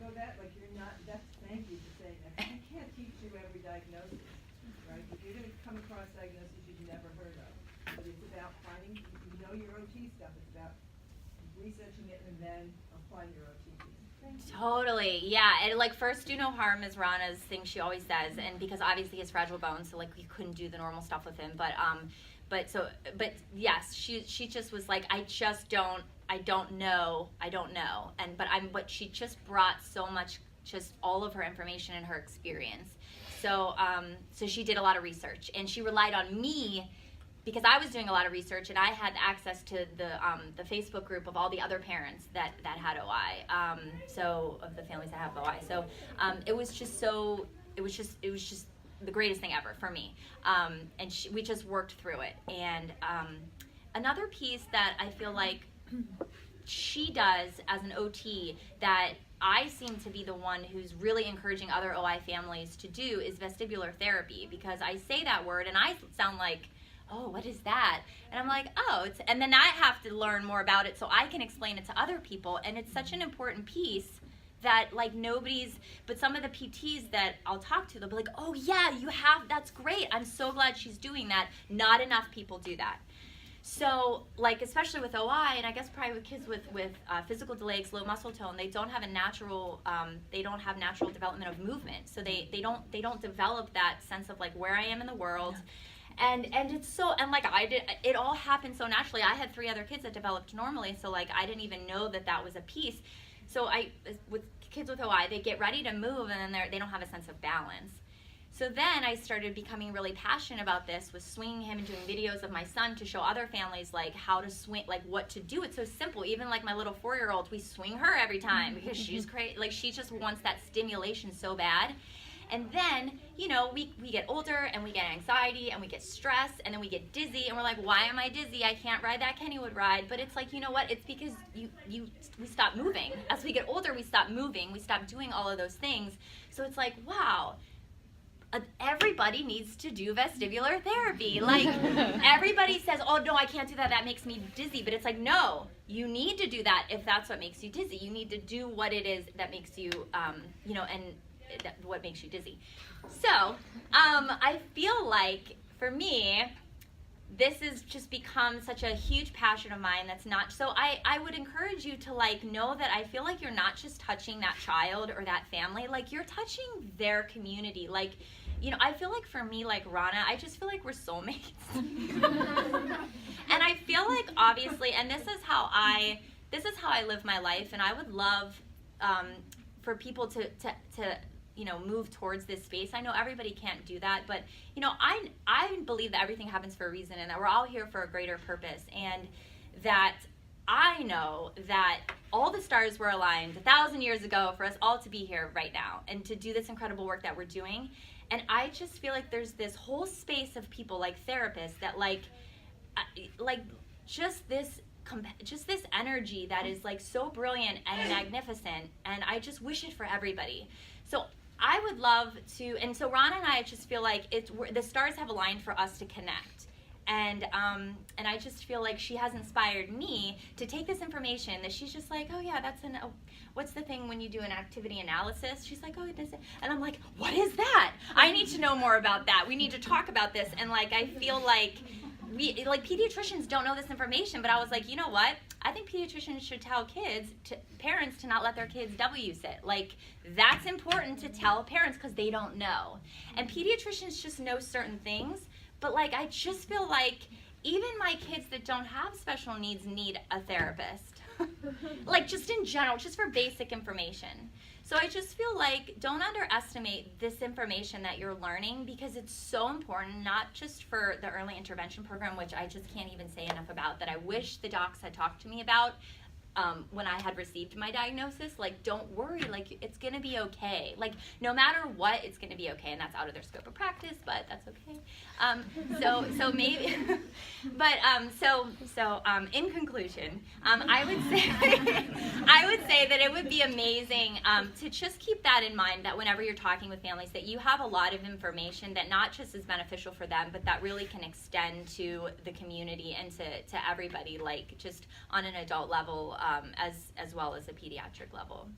undergo that? Like you're not, that's, thank you for saying that. I can't teach you every diagnosis, right? If you're going to come across diagnoses you've never heard of. But it's about finding, you know your OT stuff. It's about researching it and then applying your OT. Totally, yeah. And like first do no harm is Rana's thing she always says, and because obviously he has fragile bones, so like we couldn't do the normal stuff with him. But yes, she just was like, I don't know, but she just brought so much, just all of her information and her experience. So she did a lot of research, and she relied on me because I was doing a lot of research, and I had access to the Facebook group of all the other parents that had OI, so of the families that have OI. So it was just the greatest thing ever for me, and we just worked through it. And another piece that I feel like she does as an OT that I seem to be the one who's really encouraging other OI families to do is vestibular therapy, because I say that word and I sound like, oh, what is that? And I'm like, oh, and then I have to learn more about it so I can explain it to other people. And it's such an important piece that like but some of the PTs that I'll talk to, they'll be like, oh yeah, that's great. I'm so glad she's doing that. Not enough people do that. So like, especially with OI, and I guess probably with kids with physical delays, low muscle tone, they don't have natural development of movement. So they don't develop that sense of like where I am in the world. Yeah. And it's so, and like it all happened so naturally. I had 3 other kids that developed normally, so like I didn't even know that was a piece. So with kids with OI, they get ready to move and then they don't have a sense of balance. So then I started becoming really passionate about this, with swinging him and doing videos of my son to show other families like how to swing, like what to do. It's so simple. Even like my little 4-year-old, we swing her every time because she's crazy. Like she just wants that stimulation so bad. And then, you know, we get older and we get anxiety and we get stress and then we get dizzy and we're like, why am I dizzy? I can't ride that Kennywood ride. But it's like, you know what? It's because we stop moving. As we get older, we stop moving. We stop doing all of those things. So it's like, wow, everybody needs to do vestibular therapy. Like everybody says, oh no, I can't do that. That makes me dizzy. But it's like, no, you need to do that if that's what makes you dizzy. You need to do what it is that makes you, what makes you dizzy. So I feel like for me, this has just become such a huge passion of mine. That's not, so I would encourage you to like know that I feel like you're not just touching that child or that family, like you're touching their community. Like, you know, I feel like for me, like Rana, I just feel like we're soulmates. And I feel like obviously, and this is how I live my life, and I would love for people to you know, move towards this space. I know everybody can't do that, but you know, I believe that everything happens for a reason and that we're all here for a greater purpose, and that I know that all the stars were aligned 1,000 years ago for us all to be here right now and to do this incredible work that we're doing. And I just feel like there's this whole space of people like therapists that like just this energy that is like so brilliant and magnificent, and I just wish it for everybody. So I would love to, and so Rana and I just feel like the stars have aligned for us to connect, and I just feel like she has inspired me to take this information that she's just like, oh yeah, what's the thing when you do an activity analysis? She's like, oh, this, and I'm like, what is that? I need to know more about that. We need to talk about this, and like I feel like pediatricians don't know this information, but I was like, you know what? I think pediatricians should tell parents to not let their kids W-sit. Like, that's important to tell parents because they don't know. And pediatricians just know certain things, but like, I just feel like even my kids that don't have special needs need a therapist. Like, just in general, just for basic information. So I just feel like don't underestimate this information that you're learning, because it's so important, not just for the early intervention program, which I just can't even say enough about, that I wish the docs had talked to me about when I had received my diagnosis. Like, don't worry, like it's gonna be okay. Like, no matter what, it's gonna be okay, and that's out of their scope of practice, but that's okay. So maybe, but in conclusion, I would say that it would be amazing to just keep that in mind, that whenever you're talking with families, that you have a lot of information that not just is beneficial for them, but that really can extend to the community and to everybody, like just on an adult level as well as a pediatric level.